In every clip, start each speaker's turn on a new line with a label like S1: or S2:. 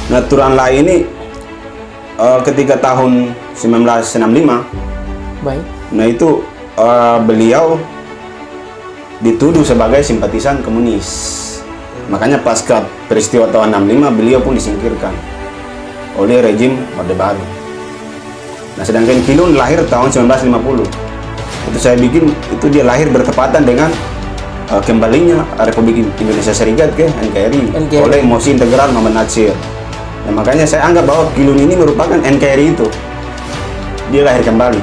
S1: Nah, Turan Lai ini ketika tahun 1965,
S2: Baik.
S1: nah itu beliau dituduh sebagai simpatisan komunis. Makanya pasca peristiwa tahun 65 beliau pun disingkirkan oleh rejim Orde Baru. Nah, sedangkan Kilun lahir tahun 1950. Itu saya bikin itu dia lahir bertepatan dengan kembalinya Republik Indonesia Serikat ke NKRI oleh Mosi Integral Muhammad Natsir. Nah, makanya saya anggap bahwa Kilun ini merupakan NKRI itu. Dia lahir kembali.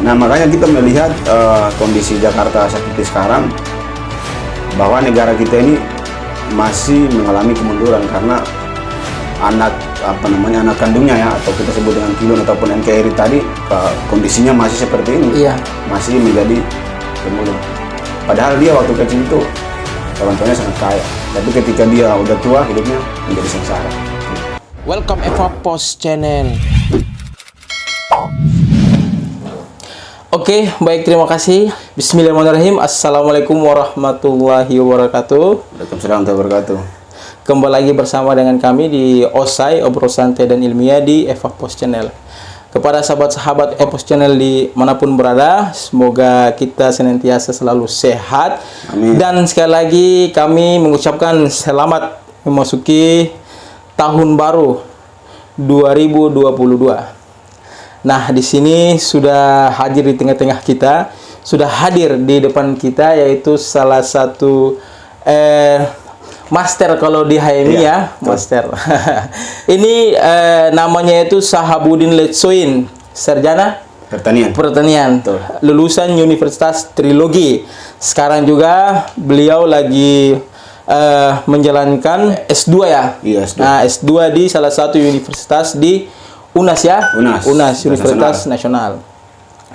S1: Nah, makanya kita melihat kondisi Jakarta seperti sekarang, bahwa negara kita ini masih mengalami kemunduran karena anak kandungnya ya, atau kita sebut dengan Kilun ataupun NKRI tadi, kondisinya masih seperti ini.
S2: Iya.
S1: Masih menjadi pemulung. Padahal dia waktu kecil itu orang tuanya sangat kaya, tapi ketika dia udah tua hidupnya menjadi sengsara.
S2: Welcome Eva Post Channel. Oke, baik, terima kasih. Bismillahirrahmanirrahim. Assalamualaikum warahmatullahi wabarakatuh.
S1: Waalaikumsalam warahmatullahi wabarakatuh.
S2: Kembali lagi bersama dengan kami di OSAI, Obrol Santai dan Ilmiah di Eva Post Channel. Kepada sahabat-sahabat Eva Post Channel di manapun berada, semoga kita senantiasa selalu sehat.
S1: Amin.
S2: Dan sekali lagi kami mengucapkan selamat memasuki tahun baru 2022. Nah, di sini sudah hadir di tengah-tengah kita, sudah hadir di depan kita, yaitu salah satu master kalau di HMI ya, master. Ini namanya itu Sahabudin Letsoin, sarjana pertanian, lulusan Universitas Trilogi. Sekarang juga beliau lagi menjalankan S2 ya.
S1: Iya, S2.
S2: Nah, S2 di salah satu universitas di UNAS ya? UNAS Universitas Nasional.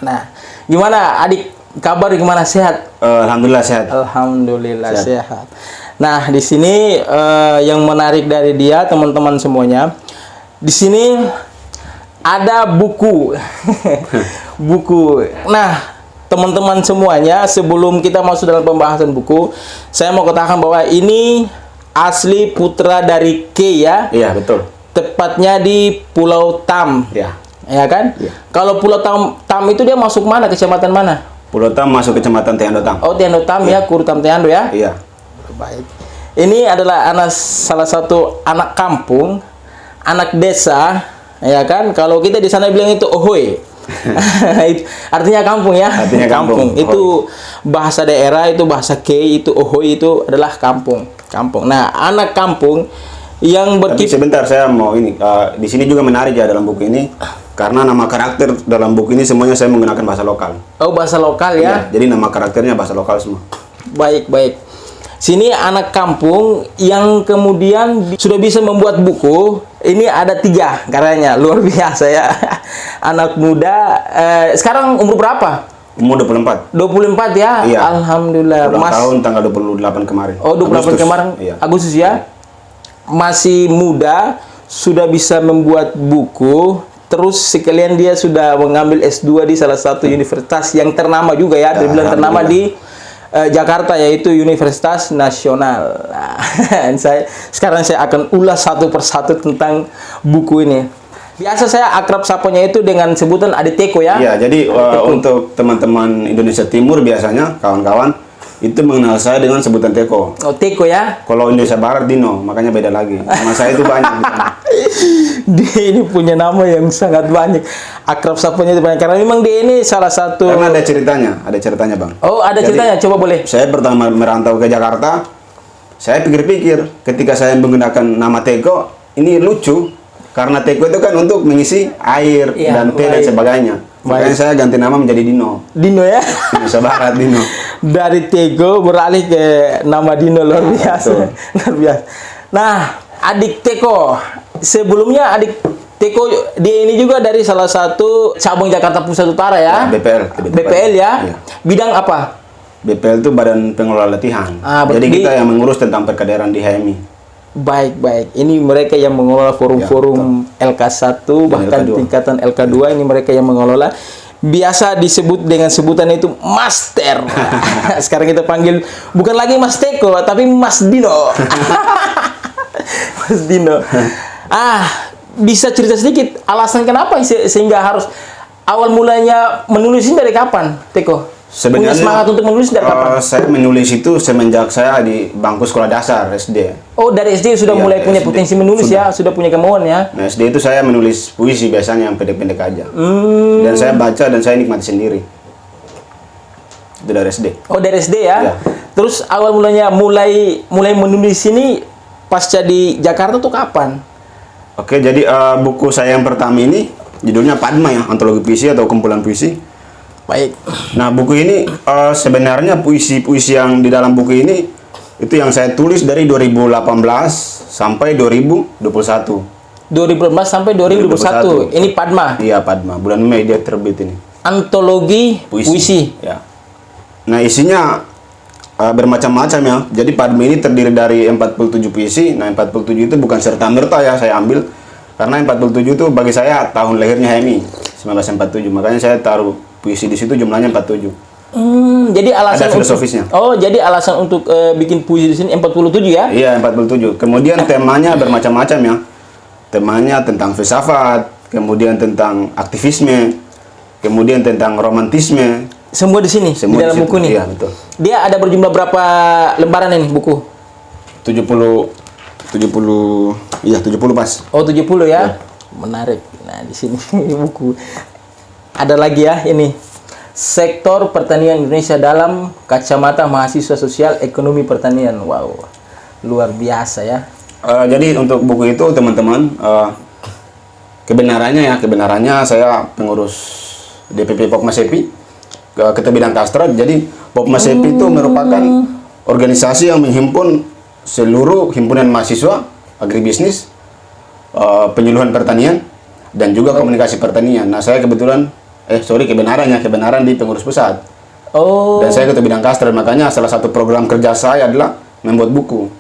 S2: Nah, gimana adik, kabar gimana, sehat?
S1: Alhamdulillah sehat.
S2: Alhamdulillah sehat. Nah, di sini yang menarik dari dia, teman-teman semuanya, di sini ada buku. Buku. Nah, teman-teman semuanya, sebelum kita masuk dalam pembahasan buku, saya mau katakan bahwa ini asli putra dari K ya?
S1: Iya, betul.
S2: Tepatnya di Pulau Tam, ya kan? Ya. Kalau Pulau Tam itu dia masuk mana, kecamatan mana?
S1: Pulau Tam masuk kecamatan Teando Tam.
S2: Oh, Teando Tam ya, Kurutam Teando ya?
S1: Iya.
S2: Baik. Ini adalah salah satu anak kampung, anak desa, ya kan? Kalau kita di sana bilang itu ohoy. Artinya kampung ya.
S1: Artinya kampung.
S2: Itu bahasa daerah, itu bahasa K, itu ohoy itu adalah kampung. Nah, anak kampung yang
S1: Tapi sebentar, saya mau ini di sini juga menarik ya dalam buku ini, karena nama karakter dalam buku ini semuanya saya menggunakan bahasa lokal.
S2: Oh, bahasa lokal ya?
S1: Iya, jadi nama karakternya bahasa lokal semua.
S2: Baik. Sini anak kampung yang kemudian sudah bisa membuat buku. Ini ada 3 karyanya, luar biasa ya. Anak muda, sekarang umur berapa?
S1: Umur 24.
S2: 24 ya?
S1: Iya.
S2: Alhamdulillah.
S1: Ulang tahun tanggal 28 kemarin.
S2: Oh, 28 kemarin?
S1: Iya.
S2: Agustus ya? Masih muda, sudah bisa membuat buku, terus sekalian dia sudah mengambil S2 di salah satu universitas yang ternama juga ya, terbilang ternama di Jakarta, yaitu Universitas Nasional. Nah, sekarang saya akan ulas satu persatu tentang buku ini. Biasa saya akrab sapanya itu dengan sebutan Adik Teko ya.
S1: Iya, jadi untuk teman-teman Indonesia Timur biasanya, kawan-kawan, itu mengenal saya dengan sebutan Teko.
S2: Oh, Teko ya.
S1: Kalau Indonesia Barat Dino, makanya beda lagi. Nama saya itu banyak.
S2: Dia ini punya nama yang sangat banyak. Akrab sapanya itu banyak, karena memang dia ini salah satu.
S1: Karena ada ceritanya Bang.
S2: Oh, ada ceritanya, coba boleh.
S1: Saya pertama merantau ke Jakarta, saya pikir-pikir ketika saya menggunakan nama Teko, ini lucu. Karena Teko itu kan untuk mengisi air dan teh dan sebagainya. Makanya saya ganti nama menjadi Dino.
S2: Dino ya?
S1: Indonesia Barat Dino.
S2: Dari Teko beralih ke nama Dino, luar biasa. Luar biasa. Nah, Adik Teko. Sebelumnya Adik Teko, dia ini juga dari salah satu cabang Jakarta Pusat Utara ya? BPL ya? Iya. Bidang apa?
S1: BPL itu Badan Pengelola Latihan. Jadi kita yang mengurus tentang perkaderan di HMI.
S2: Baik. Ini mereka yang mengelola forum-forum LK1, bahkan tingkatan LK2, ini mereka yang mengelola. Biasa disebut dengan sebutan itu Master. Sekarang kita panggil bukan lagi Mas Teko, tapi Mas Dino. Mas Dino. Bisa cerita sedikit alasan kenapa sehingga harus awal mulanya menulis ini dari kapan, Teko? Punya semangat untuk menulis dari kapan?
S1: Saya menulis itu semenjak saya di bangku sekolah dasar SD.
S2: Oh, dari SD sudah
S1: Iya,
S2: mulai punya
S1: SD.
S2: potensi menulis ya, sudah punya kemauan ya.
S1: Nah, SD itu saya menulis puisi biasanya yang pendek-pendek aja. Dan saya baca dan saya nikmati sendiri. Itu dari SD.
S2: Oh, dari SD ya.
S1: Iya.
S2: Terus awal mulanya mulai menulis ini pasca di Jakarta tuh kapan?
S1: Oke, jadi buku saya yang pertama ini judulnya Padma ya, antologi puisi atau kumpulan puisi.
S2: Baik.
S1: Nah, buku ini sebenarnya puisi-puisi yang di dalam buku ini itu yang saya tulis dari 2018 sampai 2021.
S2: 2014 sampai 2021. Ini Padma.
S1: Iya, Padma. Bulan Mei dia terbit ini.
S2: Antologi puisi.
S1: Ya. Nah, isinya bermacam-macam ya. Jadi Padma ini terdiri dari 47 puisi. Nah, 47 itu bukan serta-merta ya saya ambil. Karena 47 itu bagi saya tahun lahirnya HMI 1947. Makanya saya taruh puisi di situ jumlahnya 47.
S2: Jadi alasan
S1: Ada filosofisnya.
S2: jadi alasan untuk bikin puisi di sini 47 ya?
S1: Iya, 47. Kemudian temanya bermacam-macam ya. Temanya tentang filsafat, kemudian tentang aktivisme, kemudian tentang romantisme.
S2: Semua di sini,
S1: Semua
S2: di dalam
S1: di situ.
S2: buku nih.
S1: Iya, betul.
S2: Dia ada berjumlah berapa lembaran ini buku?
S1: 70 iya 70 pas.
S2: Oh, 70 ya. Menarik. Nah, di sini buku. Ada lagi ya ini. Sektor Pertanian Indonesia dalam kacamata mahasiswa sosial ekonomi pertanian. Wow. Luar biasa ya.
S1: Jadi untuk buku itu teman-teman kebenarannya saya pengurus DPP Pokmasepi Ketua Bidang Kastrat. Jadi Pokmasepi itu merupakan organisasi yang menghimpun seluruh himpunan mahasiswa agribisnis, penyuluhan pertanian dan juga komunikasi pertanian. Nah, saya kebetulan kebenaran di pengurus pusat.
S2: Oh.
S1: Dan saya Ketua Bidang Kastrat, makanya salah satu program kerja saya adalah membuat buku.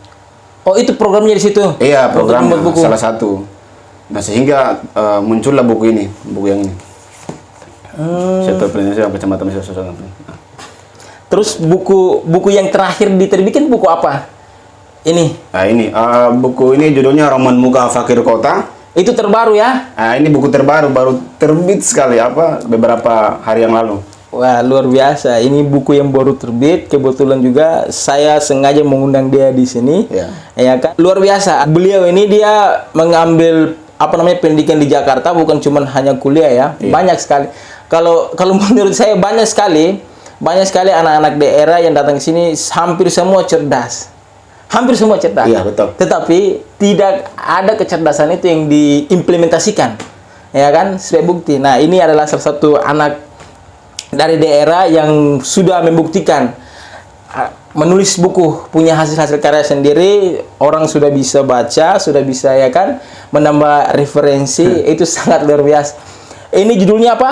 S2: Oh, itu programnya di situ?
S1: Iya,
S2: Untuk
S1: programnya
S2: membuat buku.
S1: salah satu. Nah, sehingga muncullah buku ini, buku yang ini. Sektor Pertanian Kacamata Mahasiswa Sosial. Nah.
S2: Terus buku yang terakhir diterbitkan buku apa? Ini.
S1: Nah, ini buku ini judulnya Roman Muka Fakir Kota.
S2: Itu terbaru ya?
S1: Nah, ini buku terbaru, baru terbit sekali beberapa hari yang lalu.
S2: Wah, luar biasa. Ini buku yang baru terbit. Kebetulan juga saya sengaja mengundang dia di sini.
S1: Ya.
S2: Ya kan? Luar biasa. Beliau ini dia mengambil pendidikan di Jakarta, bukan cuma hanya kuliah ya.
S1: Iya.
S2: Banyak sekali. Kalau menurut saya banyak sekali anak-anak daerah yang datang ke sini hampir semua cerdas. Hampir semua cerdas.
S1: Iya, betul.
S2: Tetapi tidak ada kecerdasan itu yang diimplementasikan. Ya kan? Sebagai bukti. Nah, ini adalah salah satu anak dari daerah yang sudah membuktikan menulis buku, punya hasil-hasil karya sendiri, orang sudah bisa baca, sudah bisa ya kan menambah referensi. Itu sangat luar biasa. Ini judulnya apa?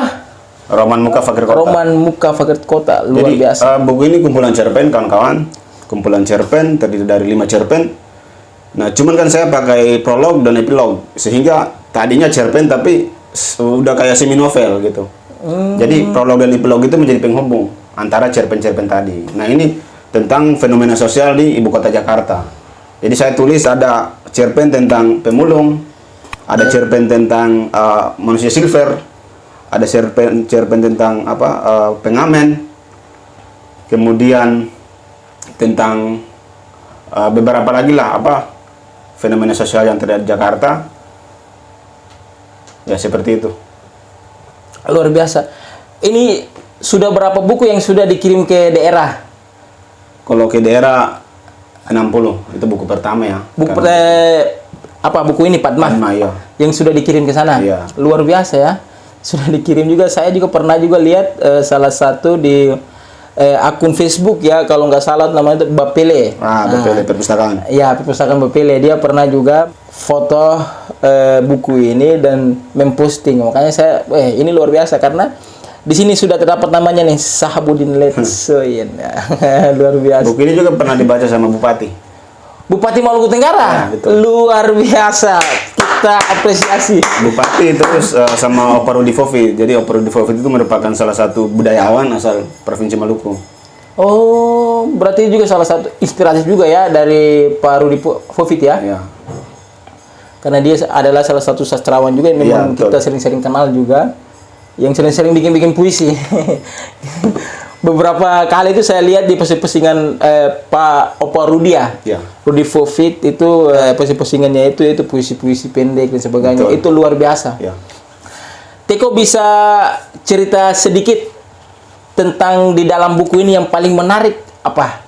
S1: Roman Muka Fakir Kota.
S2: Roman Muka Fakir Kota. Luar
S1: Jadi,
S2: biasa.
S1: buku ini kumpulan cerpen, kawan-kawan. Kumpulan cerpen terdiri dari 5 cerpen. Nah, cuman kan saya pakai prolog dan epilog, sehingga tadinya cerpen tapi udah kayak semi novel gitu. Jadi prolog dan epilog itu menjadi penghubung antara cerpen-cerpen tadi. Nah, ini tentang fenomena sosial di ibu kota Jakarta. Jadi saya tulis ada cerpen tentang pemulung, ada cerpen tentang manusia silver, ada cerpen tentang pengamen, kemudian tentang beberapa lagi lah fenomena sosial yang terjadi di Jakarta. Ya, seperti itu.
S2: Luar biasa. Ini sudah berapa buku yang sudah dikirim ke daerah?
S1: Kalau ke daerah 60, itu buku pertama ya.
S2: Buku ini Padma?
S1: Padma, iya.
S2: Yang sudah dikirim ke sana.
S1: Iya.
S2: Luar biasa ya. Sudah dikirim juga. Saya juga pernah juga lihat salah satu di akun Facebook ya, kalau nggak salah namanya itu Bapele.
S1: Bapele perpustakaan.
S2: Ya, perpustakaan Bapele. Dia pernah juga foto buku ini dan memposting. Makanya saya, ini luar biasa karena di sini sudah terdapat namanya nih, Sahabudin Letsoin. Luar biasa.
S1: Buku ini juga pernah dibaca sama Bupati.
S2: Bupati Maluku Tenggara.
S1: Ya, betul.
S2: Luar biasa. Kita apresiasi.
S1: Bupati terus sama Opa Rudi Fofi. Jadi Opa Rudi Fofi itu merupakan salah satu budayawan asal Provinsi Maluku.
S2: Oh, berarti juga salah satu inspiratif juga ya dari Pak Rudi Fofi ya?
S1: Ya.
S2: Karena dia adalah salah satu sastrawan juga yang
S1: Iya,
S2: memang
S1: betul.
S2: kita sering-sering kenal juga, yang sering-sering bikin-bikin puisi. Beberapa kali itu saya lihat di postingan Pak Opa Rudia,
S1: Iya.
S2: Rudi Fofit itu postingannya itu puisi-puisi pendek dan sebagainya.
S1: Betul.
S2: Itu luar biasa.
S1: Ya.
S2: Teko bisa cerita sedikit tentang di dalam buku ini yang paling menarik apa?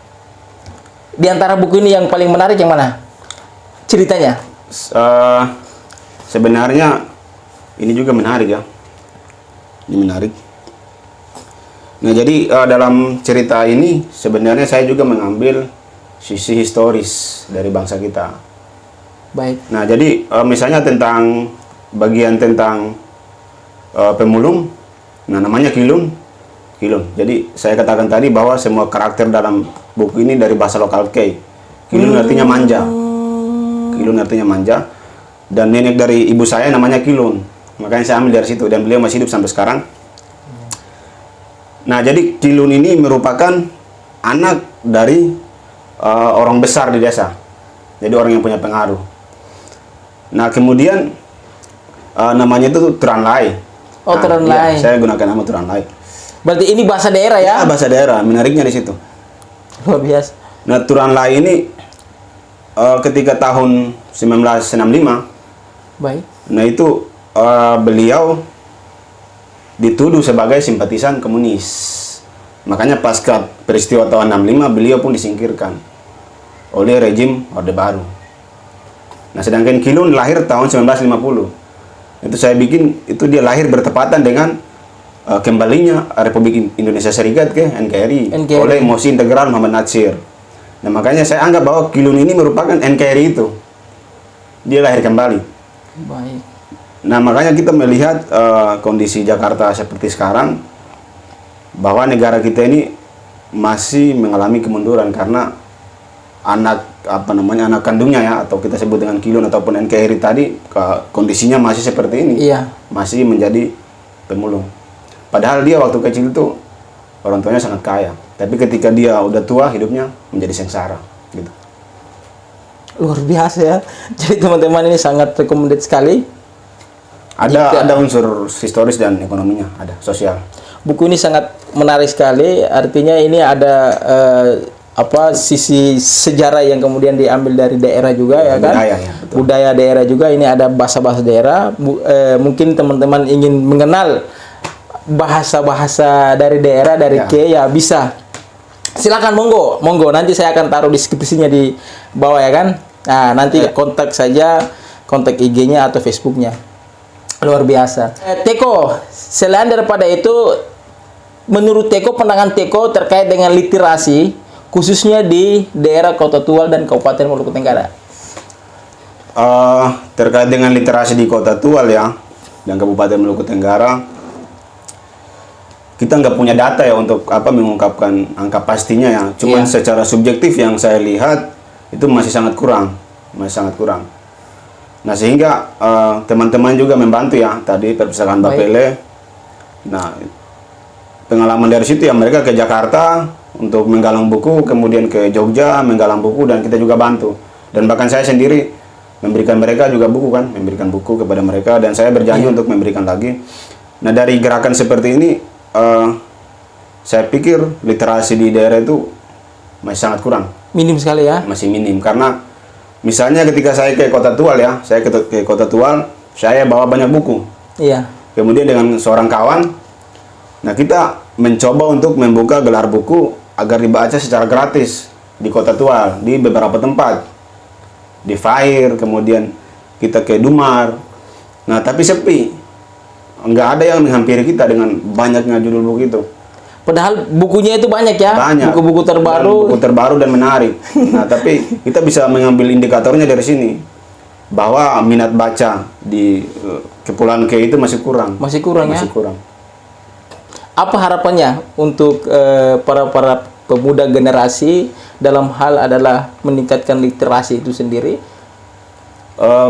S2: Di antara buku ini yang paling menarik yang mana? Ceritanya?
S1: Sebenarnya ini juga menarik ya. Ini menarik. Nah, jadi dalam cerita ini sebenarnya saya juga mengambil sisi historis dari bangsa kita.
S2: Baik.
S1: Nah, jadi misalnya tentang bagian tentang pemulung, nah namanya Kilun. Kilun. Jadi saya katakan tadi bahwa semua karakter dalam buku ini dari bahasa lokal Kei. Kilun artinya manja. Kilun artinya manja. Dan nenek dari ibu saya namanya Kilun. Makanya saya ambil dari situ dan beliau masih hidup sampai sekarang. Nah, jadi Kilun ini merupakan anak dari orang besar di desa. Jadi orang yang punya pengaruh. Nah, kemudian namanya itu Turanlai.
S2: Oh, Turanlai.
S1: Iya, saya gunakan nama Turanlai.
S2: Berarti ini bahasa daerah ya?
S1: Ya, bahasa daerah. Menariknya di situ.
S2: Luar biasa.
S1: Nah, Turanlai ini ketika tahun 1965,
S2: Baik.
S1: nah itu beliau dituduh sebagai simpatisan komunis. Makanya pasca peristiwa tahun 65 beliau pun disingkirkan oleh rejim Orde Baru. Nah, sedangkan Kilun lahir tahun 1950. Itu saya bikin itu dia lahir bertepatan dengan kembalinya Republik Indonesia Serikat ke NKRI oleh Mosi Integral Muhammad Natsir. Nah, makanya saya anggap bahwa Kilun ini merupakan NKRI itu. Dia lahir kembali.
S2: Baik.
S1: Nah, makanya kita melihat kondisi Jakarta seperti sekarang, bahwa negara kita ini masih mengalami kemunduran karena anak kandungnya ya, atau kita sebut dengan Kilun ataupun NKRI tadi, kondisinya masih seperti ini.
S2: Iya.
S1: Masih menjadi pemulung. Padahal dia waktu kecil itu orang tuanya sangat kaya, tapi ketika dia udah tua hidupnya menjadi sengsara gitu.
S2: Luar biasa ya. Jadi teman-teman ini sangat recommended sekali.
S1: Ada unsur historis dan ekonominya, ada sosial.
S2: Buku ini sangat menarik sekali. Artinya ini ada sisi sejarah yang kemudian diambil dari daerah juga ya kan?
S1: Budaya ya, betul.
S2: Budaya daerah juga. Ini ada bahasa-bahasa daerah. Mungkin teman-teman ingin mengenal bahasa-bahasa dari daerah dari
S1: Ya.
S2: ya bisa. Silakan monggo. Nanti saya akan taruh deskripsinya di bawah ya kan. Nah, nanti kontak saja, kontak IG-nya atau Facebook-nya. Luar biasa. Teko, selain daripada itu, menurut Teko, pandangan Teko terkait dengan literasi, khususnya di daerah Kota Tual dan Kabupaten Maluku Tenggara.
S1: Terkait dengan literasi di Kota Tual ya, dan Kabupaten Maluku Tenggara, kita nggak punya data ya untuk mengungkapkan angka pastinya ya. Cuman
S2: Iya.
S1: secara subjektif yang saya lihat itu masih sangat kurang. Nah, sehingga teman-teman juga membantu ya, tadi perpustakaan Bapele. Nah, pengalaman dari situ ya, mereka ke Jakarta untuk menggalang buku, kemudian ke Jogja menggalang buku, dan kita juga bantu. Dan bahkan saya sendiri memberikan mereka juga buku kan, memberikan buku kepada mereka, dan saya berjanji untuk memberikan lagi. Nah, dari gerakan seperti ini, saya pikir literasi di daerah itu masih sangat kurang.
S2: Minim sekali ya.
S1: Masih minim, karena misalnya ketika saya ke Kota Tual ya, saya ke Kota Tual, saya bawa banyak buku.
S2: Iya.
S1: Kemudian dengan seorang kawan, nah kita mencoba untuk membuka gelar buku agar dibaca secara gratis di Kota Tual, di beberapa tempat. Di Fair, kemudian kita ke Dumar. Nah, tapi sepi. Nggak ada yang menghampiri kita dengan banyaknya judul buku itu.
S2: Padahal bukunya itu banyak ya.
S1: Banyak.
S2: Buku-buku terbaru.
S1: Buku terbaru dan menarik. Nah, tapi kita bisa mengambil indikatornya dari sini. Bahwa minat baca di Kepulauan K itu masih kurang.
S2: Masih kurang ya.
S1: Masih kurang.
S2: Apa harapannya untuk para pemuda generasi dalam hal adalah meningkatkan literasi itu sendiri?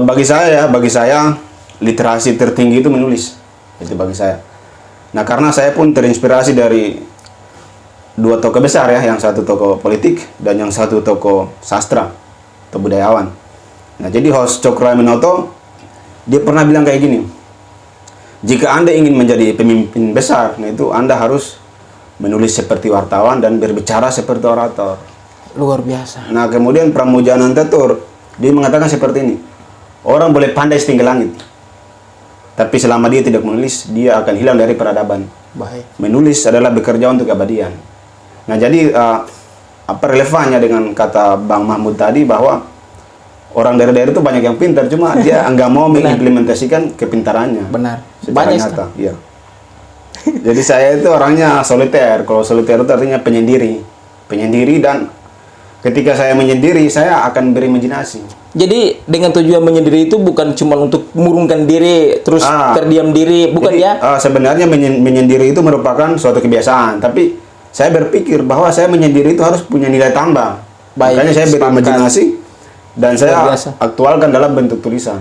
S1: Bagi saya literasi tertinggi itu menulis. Itu bagi saya. Nah, karena saya pun terinspirasi dari dua tokoh besar ya, yang satu tokoh politik dan yang satu tokoh sastra atau budayawan. Nah, jadi host Cokro Aminoto dia pernah bilang kayak gini. Jika Anda ingin menjadi pemimpin besar, nah itu Anda harus menulis seperti wartawan dan berbicara seperti orator.
S2: Luar biasa.
S1: Nah, kemudian Pramudyananta Tur dia mengatakan seperti ini. Orang boleh pandai setinggi langit, tapi selama dia tidak menulis, dia akan hilang dari peradaban.
S2: Baik.
S1: Menulis adalah bekerja untuk keabadian. Nah, jadi apa relevannya dengan kata Bang Mahmud tadi bahwa orang daerah-daerah itu banyak yang pintar, cuma dia nggak mau mengimplementasikan kepintarannya.
S2: Benar.
S1: Secara
S2: Banyak
S1: nyata. Iya. Jadi saya itu orangnya soliter. Kalau soliter itu artinya penyendiri. Penyendiri, dan ketika saya menyendiri, saya akan berimajinasi.
S2: Jadi dengan tujuan menyendiri itu bukan cuma untuk mengurungkan diri terus terdiam diri, bukan
S1: jadi,
S2: ya?
S1: Sebenarnya menyendiri itu merupakan suatu kebiasaan, tapi saya berpikir bahwa saya menyendiri itu harus punya nilai tambah.
S2: Baik,
S1: Makanya saya berimajinasi dan saya
S2: biasa.
S1: aktualkan dalam bentuk tulisan.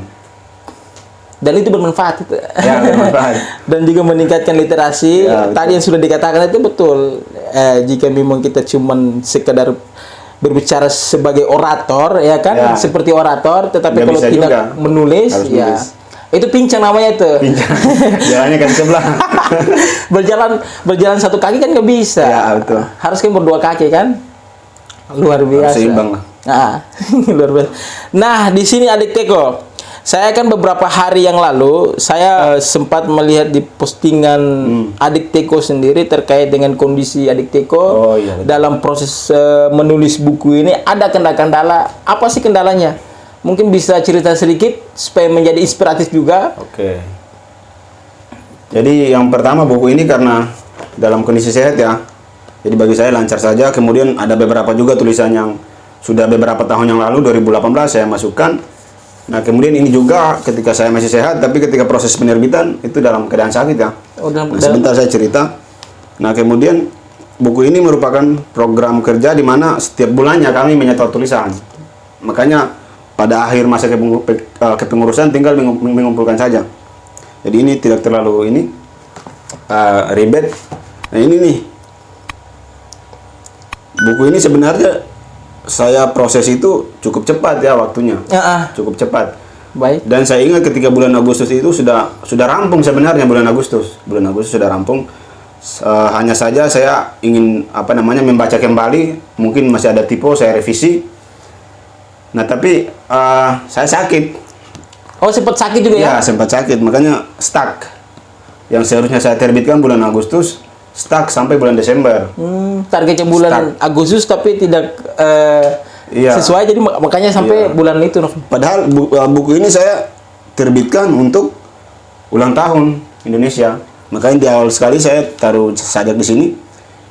S2: Dan itu bermanfaat itu.
S1: Ya, bermanfaat.
S2: Dan juga meningkatkan literasi.
S1: Ya,
S2: tadi yang sudah dikatakan itu betul. Jika memang kita cuman sekedar berbicara sebagai orator, ya kan,
S1: Ya.
S2: seperti orator, tetapi
S1: Nggak
S2: kalau
S1: bisa
S2: tidak
S1: juga.
S2: menulis,
S1: Harus
S2: ya
S1: nulis.
S2: itu pincang namanya itu.
S1: Pincang. Jalannya ke sebelah.
S2: berjalan satu kaki kan nggak bisa.
S1: Ya, betul.
S2: Harus kan berdua kaki kan. Luar biasa.
S1: seimbang lah.
S2: Nah, luar biasa. Nah, di sini Adik Teko, saya kan beberapa hari yang lalu saya sempat melihat di postingan Adik Teko sendiri terkait dengan kondisi Adik Teko
S1: Oh, iya, betul.
S2: dalam proses menulis buku ini. Ada kendala-kendala. Apa sih kendalanya? Mungkin bisa cerita sedikit supaya menjadi inspiratif juga.
S1: Oke. Jadi yang pertama, buku ini karena dalam kondisi sehat ya. Jadi bagi saya lancar saja. Kemudian ada beberapa juga tulisan yang sudah beberapa tahun yang lalu 2018 saya masukkan. Nah, kemudian ini juga ketika saya masih sehat, tapi ketika proses penerbitan itu dalam keadaan sakit ya.
S2: Oh,
S1: Nah, sebentar saya cerita. Nah, kemudian buku ini merupakan program kerja di mana setiap bulannya kami menyetor tulisan. Makanya pada akhir masa kepengurusan tinggal mengumpulkan saja. Jadi ini tidak terlalu ribet. Nah, ini nih. Buku ini sebenarnya saya proses itu cukup cepat ya waktunya. Cukup cepat.
S2: Baik.
S1: Dan saya ingat ketika bulan Agustus itu sudah rampung sebenarnya bulan Agustus. Bulan Agustus sudah rampung. Hanya saja saya ingin membaca kembali, mungkin masih ada typo, saya revisi. Nah, tapi saya sakit.
S2: Oh, sempat sakit juga ya?
S1: Ya, sempat sakit, makanya stuck. Yang seharusnya saya terbitkan bulan Agustus, stuck sampai bulan Desember.
S2: Targetnya bulan Agustus tapi tidak
S1: Iya.
S2: sesuai, jadi makanya sampai bulan itu.
S1: Padahal buku ini saya terbitkan untuk ulang tahun Indonesia. Makanya di awal sekali saya taruh sajak di sini.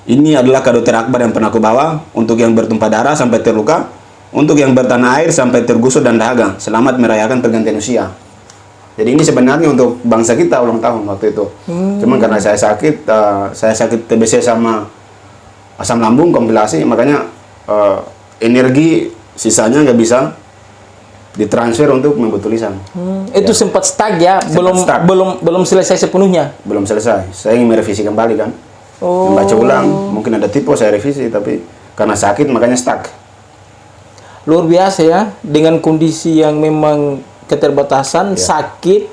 S1: Ini adalah kado terakbar yang pernah aku bawa untuk yang bertumpah darah sampai terluka, untuk yang bertanah air sampai tergusur dan dahaga. Selamat merayakan pergantian usia. Jadi ini sebenarnya untuk bangsa kita ulang tahun waktu itu. Cuman karena saya sakit TBC sama asam lambung kompilasi, makanya energi sisanya nggak bisa ditransfer untuk membuat tulisan.
S2: Itu sempat stuck ya,
S1: Sempat stuck.
S2: belum selesai sepenuhnya.
S1: Belum selesai. Saya ingin merevisi kembali kan. Membaca ulang, mungkin ada typo saya revisi, tapi karena sakit makanya stuck.
S2: Luar biasa ya, dengan kondisi yang memang keterbatasan, sakit,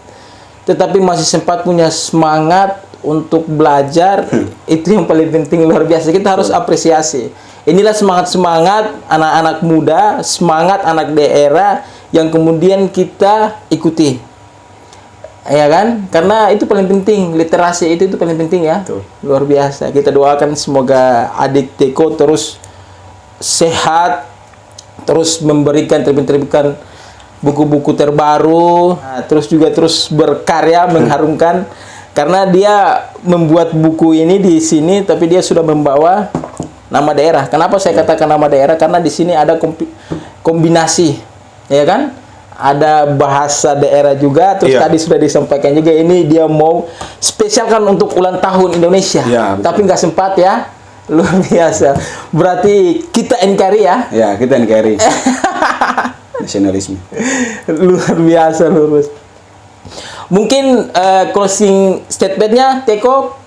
S2: tetapi masih sempat punya semangat untuk belajar. Itu yang paling penting, luar biasa. Kita harus apresiasi. Inilah semangat-semangat anak-anak muda, semangat anak daerah yang kemudian kita ikuti. Ya kan? Karena itu paling penting, literasi itu paling penting ya.
S1: Betul.
S2: Luar biasa. Kita doakan semoga Adik Teko terus sehat, terus memberikan terbitkan buku-buku terbaru, terus juga terus berkarya mengharumkan, karena dia membuat buku ini di sini tapi dia sudah membawa nama daerah. Kenapa saya katakan nama daerah? Karena di sini ada kombinasi, ya kan? Ada bahasa daerah juga, terus tadi sudah disampaikan juga ini dia mau spesialkan untuk ulang tahun Indonesia. Tapi nggak sempat ya. Luar biasa. Berarti kita NKRI ya?
S1: Ya, kita NKRI. Nasionalisme.
S2: Luar biasa, luar biasa. Mungkin closing statementnya, Teko,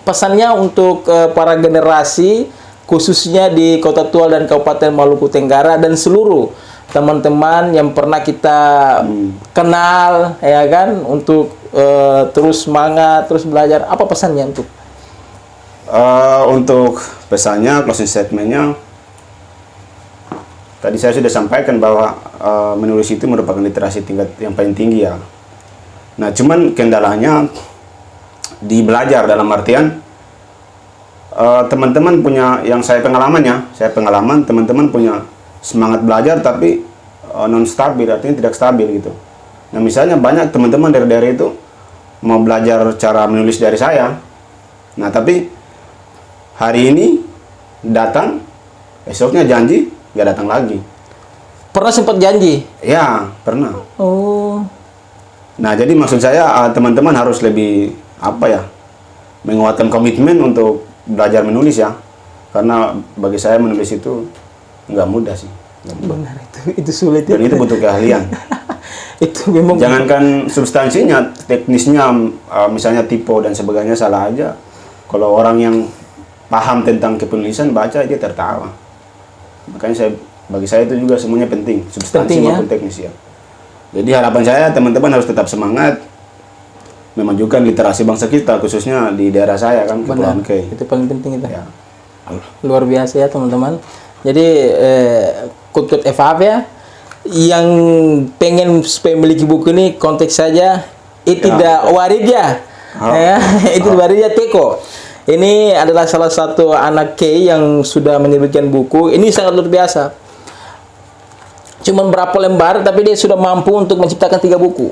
S2: pesannya untuk para generasi, khususnya di Kota Tua dan Kabupaten Maluku Tenggara dan seluruh teman-teman yang pernah kita kenal, ya kan, untuk terus semangat, terus belajar. Apa pesannya
S1: Untuk pesannya, closing statementnya, tadi saya sudah sampaikan bahwa menulis itu merupakan literasi tingkat yang paling tinggi ya. Nah, cuman kendalanya di belajar, dalam artian teman-teman punya, yang saya pengalaman, teman-teman punya semangat belajar tapi non stabil, artinya tidak stabil gitu. Nah, misalnya banyak teman-teman dari daerah itu mau belajar cara menulis dari saya. Nah, tapi hari ini datang, esoknya janji, nggak datang lagi.
S2: Pernah sempat janji?
S1: Ya, pernah.
S2: Oh.
S1: Nah, jadi maksud saya teman-teman harus lebih menguatkan komitmen untuk belajar menulis ya. Karena bagi saya menulis itu nggak mudah sih.
S2: Benar, itu sulit.
S1: Dan itu butuh keahlian.
S2: Itu memang.
S1: Jangankan substansinya, teknisnya, misalnya tipe dan sebagainya salah aja. Kalau orang yang paham tentang kepenulisan baca, dia tertawa. Makanya bagi saya itu juga semuanya penting, substansi maupun teknis ya. Jadi harapan saya teman-teman harus tetap semangat memajukan literasi bangsa kita, khususnya di daerah saya kan, Kepulauan K.
S2: Itu paling penting itu.
S1: Ya.
S2: Luar biasa ya teman-teman. Jadi kut-kut FAP ya, yang pengen supaya memiliki buku ini konteks saja, itu tidak warid ya. Itu warid ya Teko. Ini adalah salah satu anak K yang sudah menerbitkan buku. Ini sangat luar biasa. Cuman berapa lembar, tapi dia sudah mampu untuk menciptakan 3 buku.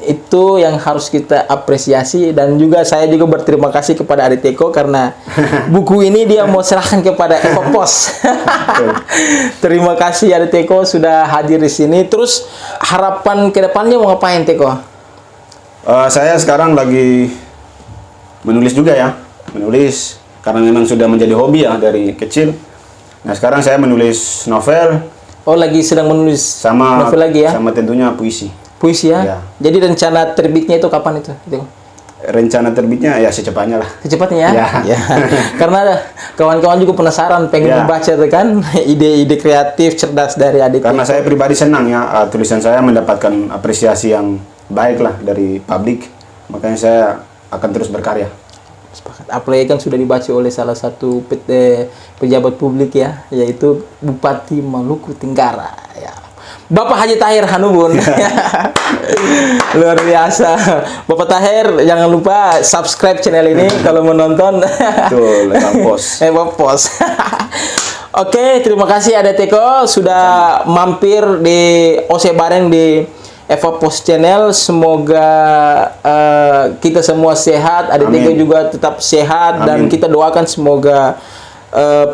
S2: Itu yang harus kita apresiasi, dan juga saya juga berterima kasih kepada Adik Teko karena buku ini dia mau serahkan kepada Eva Pos. Terima kasih Adik Teko sudah hadir di sini. Terus harapan kedepannya mau ngapain Teko?
S1: Saya sekarang lagi menulis juga ya, menulis karena memang sudah menjadi hobi ya dari kecil. Nah, sekarang saya menulis novel.
S2: Oh, lagi sedang menulis novel lagi ya?
S1: Sama tentunya puisi.
S2: Puisi ya?
S1: Ya.
S2: Jadi rencana terbitnya itu kapan itu?
S1: Rencana terbitnya ya secepatnya lah.
S2: Secepatnya ya?
S1: Ya.
S2: Karena kawan-kawan juga penasaran, pengen membaca itu kan, ide-ide kreatif, cerdas dari Adik.
S1: Karena saya pribadi senang ya, tulisan saya mendapatkan apresiasi yang baik lah dari publik. Makanya saya akan terus berkarya.
S2: Sepakat. Apalagi kan sudah dibaca oleh salah satu pejabat publik ya, yaitu Bupati Maluku Tenggara ya, Bapak Haji Tahir Hanubun. Luar biasa. Bapak Tahir, jangan lupa subscribe channel ini kalau mau nonton.
S1: Betul, Pos.
S2: Pos. Oke, terima kasih Adik Teko sudah mampir di OC Bareng di Eva Pos Channel. Semoga kita semua sehat, Adik Teko juga tetap sehat. Dan kita doakan semoga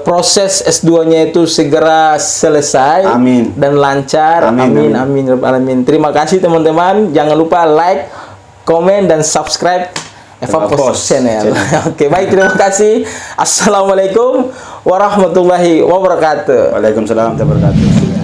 S2: proses S2-nya itu segera selesai dan lancar. Amin. Amin. Terima kasih teman-teman. Jangan lupa like, komen, dan subscribe Eva Pos Channel. Oke, baik, terima kasih. Assalamualaikum warahmatullahi wabarakatuh.
S1: Waalaikumsalam warahmatullahi wabarakatuh.